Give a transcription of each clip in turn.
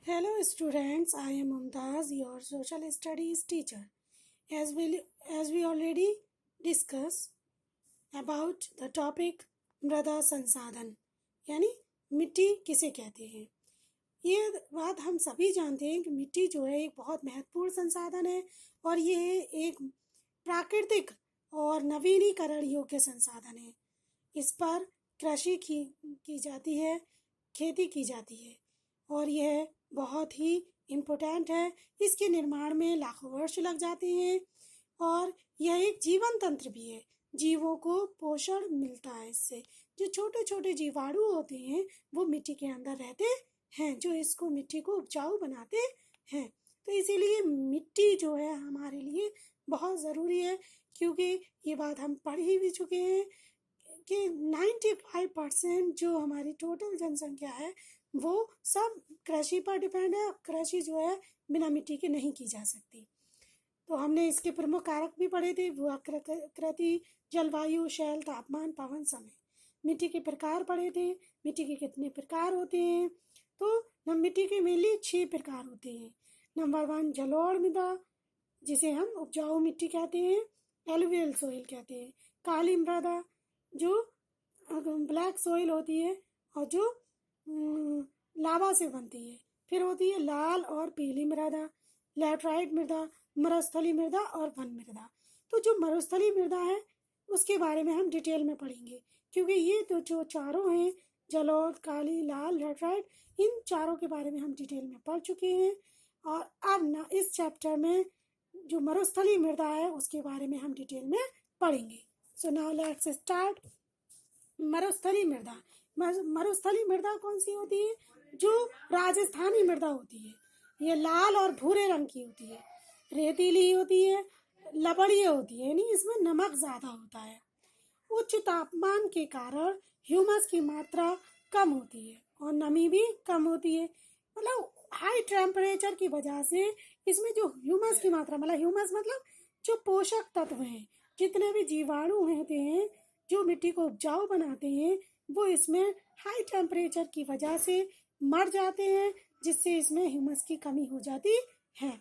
Hello students, I am Mumtaz, your social studies teacher. As we already discussed about the topic मृदा संसाधन यानी मिट्टी किसे कहते हैं। ये बात हम सभी जानते हैं कि मिट्टी जो है एक बहुत महत्वपूर्ण संसाधन है और ये एक प्राकृतिक और नवीनीकरण योग्य संसाधन है। इस पर कृषि की जाती है, खेती की जाती है और यह बहुत ही इम्पोर्टेंट है। इसके निर्माण में लाखों वर्ष लग जाते हैं और यह एक जीवन तंत्र भी है। जीवों को पोषण मिलता है इससे। जो छोटे छोटे जीवाणु होते हैं वो मिट्टी के अंदर रहते हैं, जो इसको मिट्टी को उपजाऊ बनाते हैं। तो इसीलिए मिट्टी जो है हमारे लिए बहुत ज़रूरी है, क्योंकि ये बात हम पढ़ ही भी चुके हैं कि 95% जो हमारी टोटल जनसंख्या है वो सब कृषि पर डिपेंड है। कृषि जो है बिना मिट्टी के नहीं की जा सकती। तो हमने इसके प्रमुख कारक भी पढ़े थे, भू-आकृति, जलवायु, शैल, तापमान, पवन, समय। मिट्टी के प्रकार पढ़े थे, मिट्टी के कितने प्रकार होते हैं। तो मिट्टी के मेनली 6 प्रकार होते हैं। नंबर 1 जलोढ़ मृदा, जिसे हम उपजाऊ मिट्टी कहते हैं, एलुवियल सोइल कहते हैं। काली मृदा जो ब्लैक सोइल होती है और जो लावा से बनती है। फिर होती है लाल और पीली मृदा, लैटराइट मृदा, मरुस्थलीय मृदा और वन मृदा। तो जो मरुस्थलीय मृदा है उसके बारे में हम डिटेल में पढ़ेंगे, क्योंकि ये तो जो चारों हैं, जलोढ़, काली, लाल, लैटराइट, इन चारों के बारे में हम डिटेल में पढ़ चुके हैं। और अब ना इस चैप्टर में जो मरुस्थलीय मृदा है उसके बारे में हम डिटेल में पढ़ेंगे। So now let's start. मरुस्थलीय मृदा। मरुस्थलीय मृदा कौन सी होती है? जो राजस्थानी मृदा होती है, ये लाल और भूरे रंग की होती है, रेतीली होती है, लवणीय होती है, यानी इसमें नमक ज़्यादा होता है। उच्च तापमान के कारण ह्यूमस की मात्रा कम होती है और नमी भी कम होती है। मतलब हाई टेम्परेचर की वजह से इसमें जो ह्यूमस की मात्रा, ह्यूमस मतलब जो पोषक तत्व हैं, जितने भी जीवाणु होते हैं जो मिट्टी को उपजाऊ बनाते हैं, वो इसमें हाई टेम्परेचर की वजह से मर जाते हैं, जिससे इसमें ह्यूमस की कमी हो जाती है।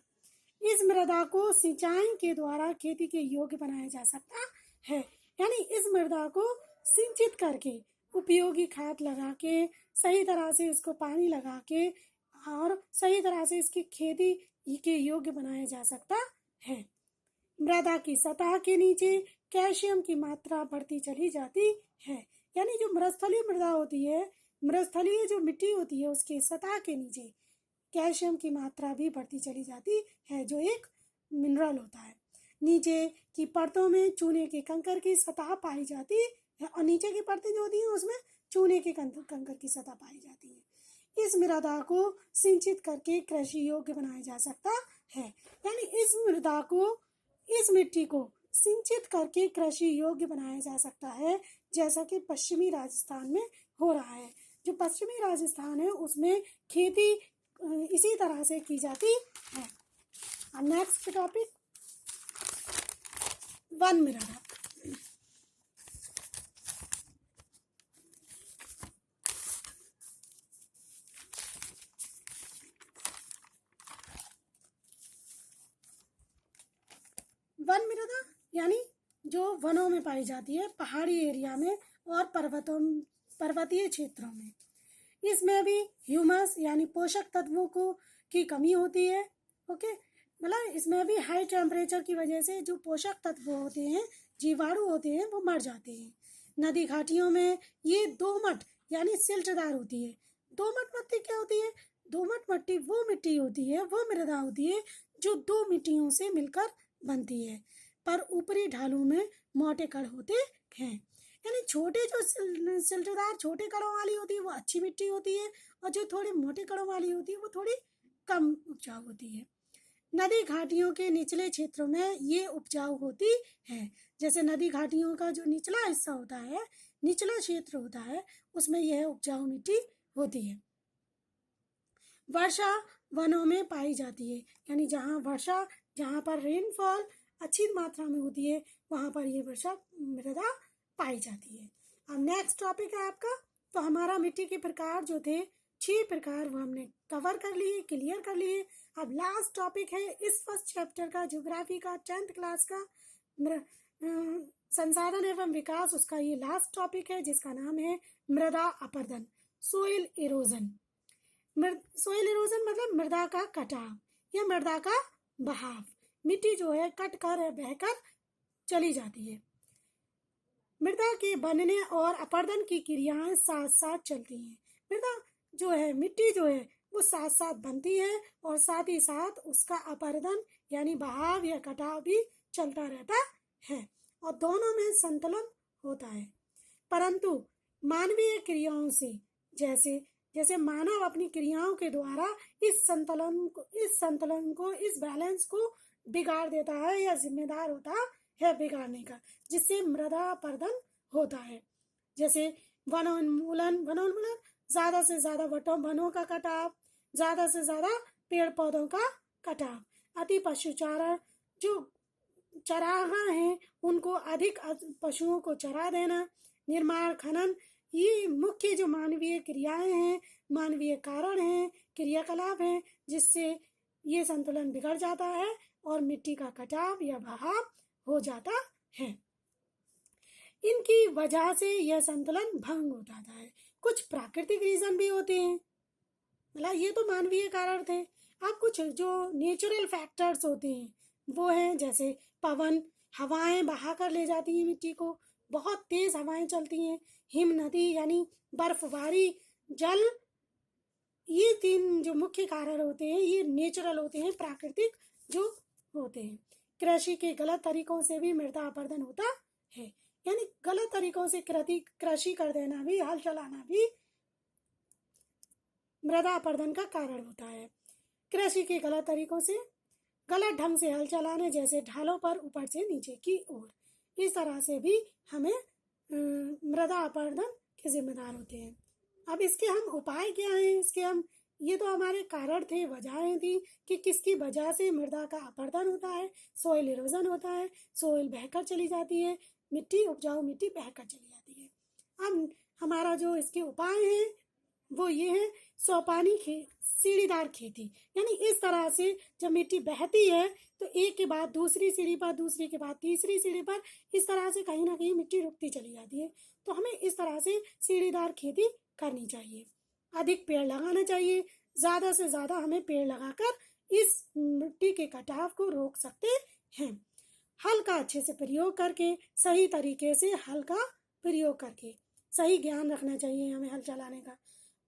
इस मृदा को सिंचाई के द्वारा खेती के योग्य बनाया जा सकता है, यानी इस मृदा को सिंचित करके, उपयोगी खाद लगा के, सही तरह से इसको पानी लगा के और सही तरह से इसकी खेती के योग्य बनाया जा सकता है। मृदा की सतह के नीचे कैल्शियम की मात्रा बढ़ती चली जाती है, यानी जो मरुस्थलीय मृदा होती है, मरुस्थलीय जो मिट्टी होती है उसके सतह के नीचे कैल्शियम की मात्रा भी बढ़ती चली जाती है, जो एक मिनरल होता है। नीचे की परतों में चूने के कंकर की सतह पाई जाती है और नीचे की परतें जो होती हैं उसमें चूने के कंकर की सतह पाई जाती है। इस मृदा को सिंचित करके कृषि योग्य बनाया जा सकता है, यानी इस मिट्टी को सिंचित करके कृषि योग्य बनाया जा सकता है, जैसा कि पश्चिमी राजस्थान में हो रहा है। जो पश्चिमी राजस्थान है उसमें खेती इसी तरह से की जाती है। नेक्स्ट टॉपिक वन मृदा। वन मृदा यानी जो वनों में पाई जाती है, पहाड़ी एरिया में और पर्वतीय क्षेत्रों में। इसमें भी ह्यूमस यानी पोषक तत्वों की कमी होती है। ओके, इसमें भी हाई टेम्परेचर की वजह से जो पोषक तत्व होते हैं, जीवाणु होते हैं, वो मर जाते हैं। नदी घाटियों में ये दोमट यानी सिल्टदार होती है। दोमट मिट्टी क्या होती है? दोमट मिट्टी वो मिट्टी होती है, वो मृदा होती है जो दो मिट्टियों से मिलकर बनती है, पर ऊपरी ढालों में मोटे कण होते हैं। यानी छोटे जो सिल्टदार छोटे कणों वाली होती है वो अच्छी मिट्टी होती है, और जो थोड़े मोटे कणों वाली होती है वो थोड़ी कम उपजाऊ होती है। नदी घाटियों के निचले क्षेत्रों में ये उपजाऊ होती है। जैसे नदी घाटियों का जो निचला हिस्सा होता है, निचला क्षेत्र होता है, उसमें यह उपजाऊ मिट्टी होती है। वर्षा वनों में पाई जाती है, यानी जहाँ पर रेनफॉल अच्छी मात्रा में होती है वहाँ पर ये वर्षा मृदा पाई जाती है। अब नेक्स्ट टॉपिक है आपका, तो हमारा मिट्टी के प्रकार जो थे 6 प्रकार वो हमने कवर कर लिए, क्लियर कर लिए। अब लास्ट टॉपिक है इस फर्स्ट चैप्टर का, ज्योग्राफी का 10th क्लास का संसाधन एवं विकास, उसका ये लास्ट टॉपिक है जिसका नाम है मृदा अपरदन, सोइल इरोजन। सोइल इरोजन मतलब मृदा का कटाव या मृदा का बहाव। मिट्टी जो है कट कर बहकर चली जाती है। मृदा के बनने और अपरदन की क्रियाएं साथ साथ चलती हैं। मृदा जो है, मिट्टी जो है वो साथ साथ बनती है और साथ ही साथ उसका अपरदन यानी बहाव या कटाव भी चलता रहता है और दोनों में संतुलन होता है। परंतु मानवीय क्रियाओं से जैसे जैसे मानव अपनी क्रियाओं के द्वारा इस संतुलन को इस बैलेंस को बिगाड़ देता है या जिम्मेदार होता है बिगाड़ने का, जिससे मृदा अपरदन होता है। जैसे वनोन्मूलन ज्यादा से ज्यादा वनों का कटाव, ज्यादा से ज्यादा पेड़ पौधों का कटाव, अति पशुचारण, जो चरागाह हैं उनको अधिक पशुओं को चरा देना, निर्माण खनन, ये मुख्य जो मानवीय क्रियाएं हैं, मानवीय कारण हैं, क्रियाकलाप हैं, जिससे ये संतुलन बिगड़ जाता है और मिट्टी का कटाव या बहाव हो जाता है। इनकी वजह से यह संतुलन भंग हो जाता है। कुछ प्राकृतिक रीजन भी होते हैं, मतलब ये तो मानवीय कारण थे। अब कुछ जो नेचुरल फैक्टर्स होते हैं वो हैं, जैसे पवन, हवाएं बहा कर ले जाती हैं मिट्टी को, बहुत तेज हवाएं चलती हैं, हिम नदी यानी बर्फबारी, जल, ये 3 जो मुख्य कारण होते हैं ये नेचुरल होते हैं, प्राकृतिक जो होते हैं। कृषि के गलत तरीकों से भी मृदा अपरदन होता है, यानी गलत तरीकों से कृषि कर देना भी, हल चलाना भी मृदा अपरदन का कारण होता है। कृषि के गलत तरीकों से, गलत ढंग से हल चलाने, जैसे ढालों पर ऊपर से नीचे की ओर, इस तरह से भी हमें मृदा अपरदन के जिम्मेदार होते हैं। अब इसके हम उपाय क्या हैं, इसके हम, ये तो हमारे कारण थे, वजहें थी कि किसकी वजह से मृदा का अपरदन होता है, सोइल इरोजन होता है, सोइल बहकर चली जाती है, मिट्टी, उपजाऊ मिट्टी बहकर चली जाती है। अब हमारा जो इसके उपाय हैं वो ये है, सोपानी सीढ़ीदार खेती, यानी इस तरह से जब मिट्टी बहती है तो एक के बाद दूसरी सीढ़ी पर, दूसरी के बाद तीसरी सीढ़ी पर, इस तरह से कहीं ना कहीं मिट्टी रुकती चली जाती है। तो हमें इस तरह से सीढ़ीदार खेती करनी चाहिए। अधिक पेड़ लगाना चाहिए, ज़्यादा से ज़्यादा हमें पेड़ लगाकर इस मिट्टी के कटाव को रोक सकते हैं। हल का अच्छे से प्रयोग करके, सही तरीके से हल का प्रयोग करके, सही ज्ञान रखना चाहिए हमें हल चलाने का।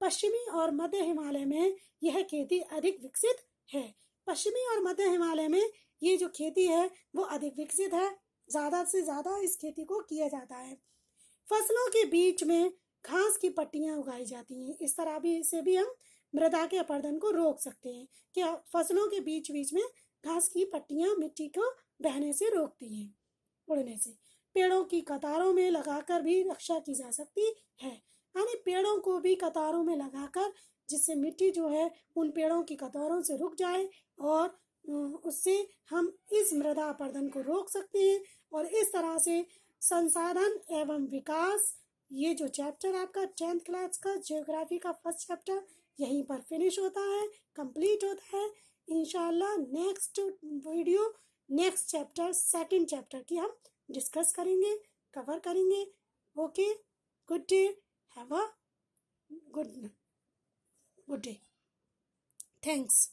पश्चिमी और मध्य हिमालय में यह खेती अधिक विकसित है। पश्चिमी और मध्य हिमालय में ये जो खेती है वो अधिक विकसित है, ज़्यादा से ज़्यादा इस खेती को किया जाता है। फसलों के बीच में घास की पट्टियां उगाई जाती हैं, इस तरह भी से भी हम मृदा के अपरदन को रोक सकते हैं कि फसलों के बीच बीच में घास की पट्टियां मिट्टी को बहने से रोकती हैं, उड़ने से। पेड़ों की कतारों में लगाकर भी रक्षा की जा सकती है, यानी पेड़ों को भी कतारों में लगाकर, जिससे मिट्टी जो है उन पेड़ों की कतारों से रुक जाए और उससे हम इस मृदा अपरदन को रोक सकते हैं। और इस तरह से संसाधन एवं विकास, ये जो चैप्टर आपका 10th क्लास का ज्योग्राफी का फर्स्ट चैप्टर यहीं पर फिनिश होता है, कंप्लीट होता है। इंशाल्लाह next video, next chapter, second chapter की हम डिस्कस करेंगे, कवर करेंगे। Okay, good day, have a good day, thanks.